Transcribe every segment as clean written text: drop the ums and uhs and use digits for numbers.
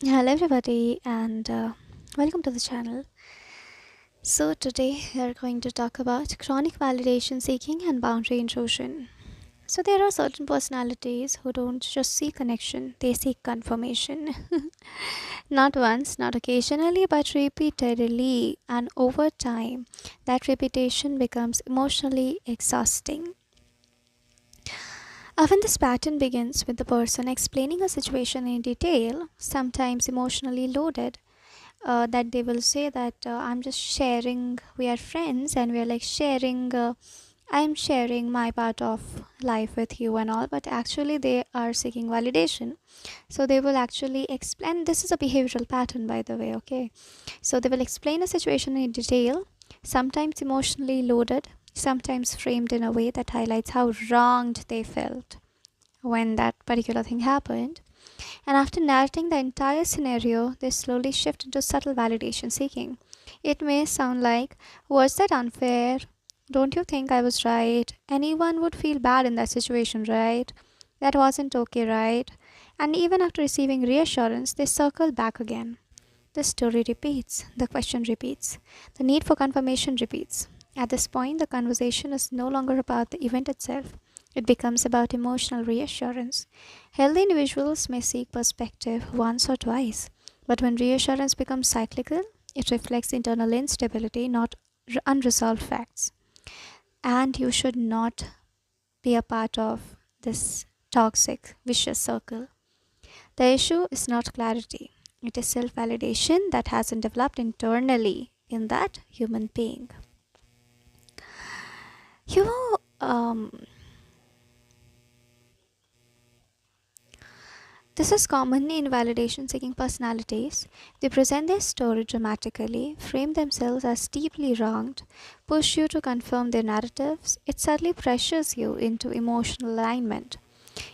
Hello, everybody, and welcome to the channel. So, today we are going to talk about chronic validation seeking and boundary intrusion. So, there are certain personalities who don't just seek connection, they seek confirmation. Not once, not occasionally, but repeatedly, and over time, that repetition becomes emotionally exhausting. Often, this pattern begins with the person explaining a situation in detail, sometimes emotionally loaded, that they will say that I'm just sharing, we are friends and we are like sharing, I'm sharing my part of life with you and all, but actually they are seeking validation. So they will actually explain, this is a behavioral pattern, by the way, okay? So they will explain a situation in detail, sometimes emotionally loaded, sometimes framed in a way that highlights how wronged they felt when that particular thing happened, and after narrating the entire scenario, they slowly shift into subtle validation seeking. It may sound like, was that unfair? Don't you think I was right? Anyone would feel bad in that situation, right? That wasn't okay, right? And even after receiving reassurance, they circle back again. The story repeats, the question repeats, the need for confirmation repeats. At this point, the conversation is no longer about the event itself, it becomes about emotional reassurance. Healthy individuals may seek perspective once or twice, but when reassurance becomes cyclical, it reflects internal instability, not unresolved facts. And you should not be a part of this toxic, vicious circle. The issue is not clarity, it is self validation that hasn't developed internally in that human being. You know, this is common in validation seeking personalities. They present their story dramatically, frame themselves as deeply wronged, push you to confirm their narratives. It subtly pressures you into emotional alignment.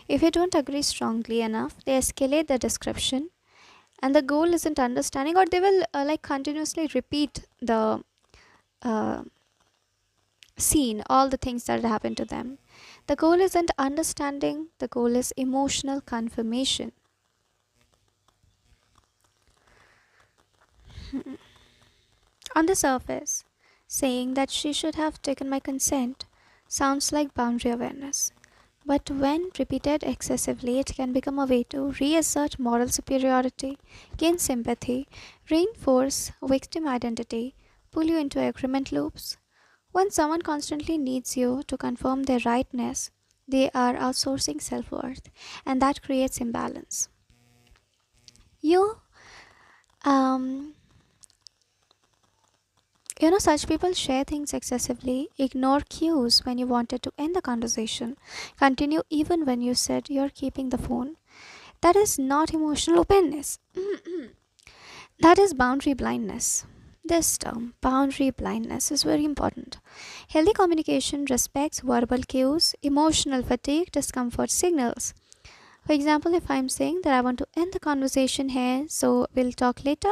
If you don't agree strongly enough, they escalate the description, and the goal isn't understanding, or they will like continuously repeat the uh, scene, all the things that happened to them. The goal isn't understanding, the goal is emotional confirmation. On the surface, saying that she should have taken my consent sounds like boundary awareness. But when repeated excessively, it can become a way to reassert moral superiority, gain sympathy, reinforce victim identity, pull you into agreement loops. When someone constantly needs you to confirm their rightness, they are outsourcing self worth, and that creates imbalance. You, um, such people share things excessively, ignore cues when you wanted to end the conversation, continue even when you said you're keeping the phone. That is not emotional openness. That is boundary blindness. This term, boundary blindness, is very important. Healthy communication respects verbal cues, emotional fatigue, discomfort signals. For example, if I'm saying that I want to end the conversation here, so we'll talk later,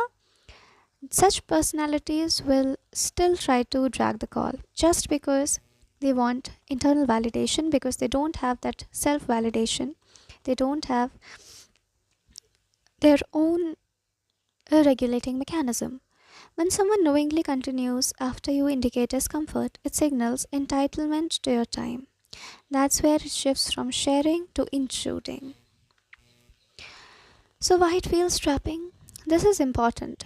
such personalities will still try to drag the call just because they want internal validation, because they don't have that self validation. They don't have their own regulating mechanism. When someone knowingly continues after you indicate discomfort, it signals entitlement to your time. That's where it shifts from sharing to intruding. So, why it feels trapping? This is important.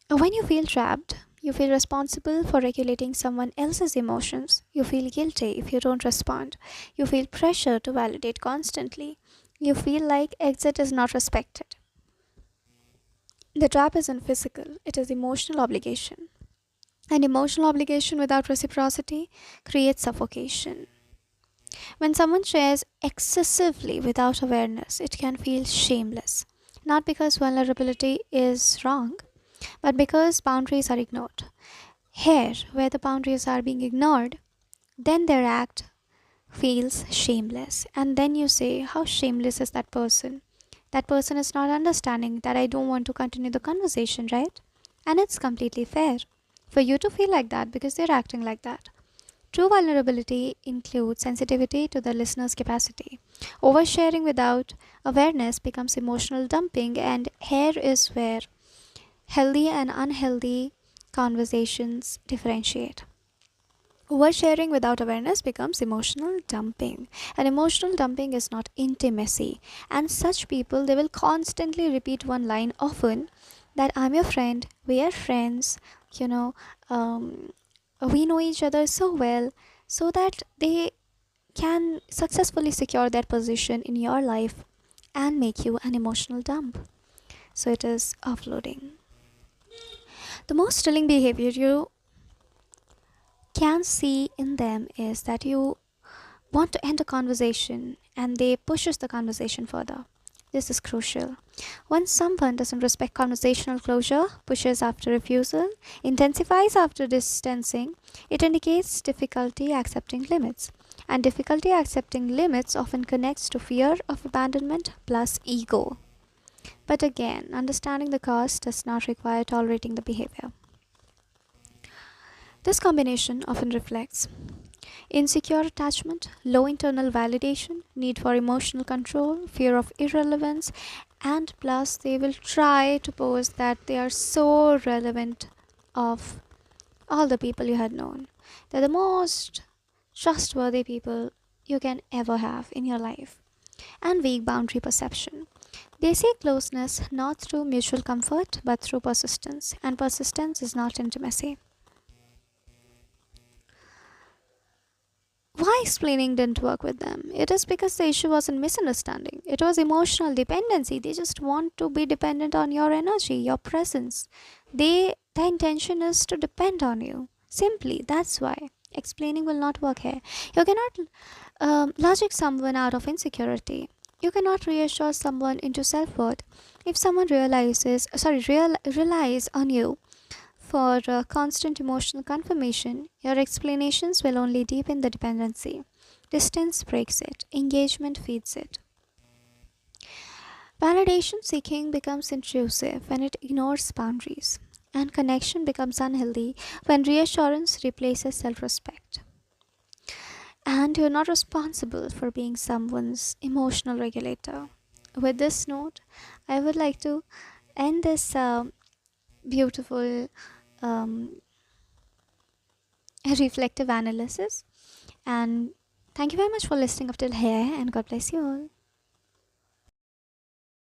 When you feel trapped, you feel responsible for regulating someone else's emotions. You feel guilty if you don't respond. You feel pressure to validate constantly. You feel like exit is not respected. The trap isn't physical, it is emotional obligation. And emotional obligation without reciprocity creates suffocation. When someone shares excessively without awareness, it can feel shameless. Not because vulnerability is wrong, but because boundaries are ignored. Here, where the boundaries are being ignored, then their act feels shameless. And then you say, how shameless is that person? That person is not understanding that I don't want to continue the conversation, right? And it's completely fair for you to feel like that because they're acting like that. True vulnerability includes sensitivity to the listener's capacity. Oversharing without awareness becomes emotional dumping, and here is where healthy and unhealthy conversations differentiate. Oversharing without awareness becomes emotional dumping. And emotional dumping is not intimacy. And such people, they will constantly repeat one line often, that I'm your friend, we are friends, you know, um, we know each other so well, so that they can successfully secure their position in your life and make you an emotional dump. So it is offloading. The most telling behavior you can see in them is that you want to end a conversation and they pushes the conversation further. This is crucial. When someone doesn't respect conversational closure, pushes after refusal, intensifies after distancing, it indicates difficulty accepting limits. And difficulty accepting limits often connects to fear of abandonment plus ego. But again, understanding the cost does not require tolerating the behavior. This combination often reflects insecure attachment, low internal validation, need for emotional control, fear of irrelevance, and plus they will try to pose that they are so relevant of all the people you had known. They're the most trustworthy people you can ever have in your life. And weak boundary perception. They seek closeness not through mutual comfort but through persistence, and persistence is not intimacy. Why explaining didn't work with them? It is because the issue wasn't misunderstanding. It was emotional dependency. They just want to be dependent on your energy, your presence. The intention is to depend on you. Simply, that's why. Explaining will not work here. You cannot logic someone out of insecurity. You cannot reassure someone into self-worth. If someone relies on you for constant emotional confirmation, your explanations will only deepen the dependency. Distance breaks it, engagement feeds it. Validation seeking becomes intrusive when it ignores boundaries, and connection becomes unhealthy when reassurance replaces self respect. And you're not responsible for being someone's emotional regulator. With this note, I would like to end this beautiful um, reflective analysis. And thank you very much for listening up till here, and God bless you all.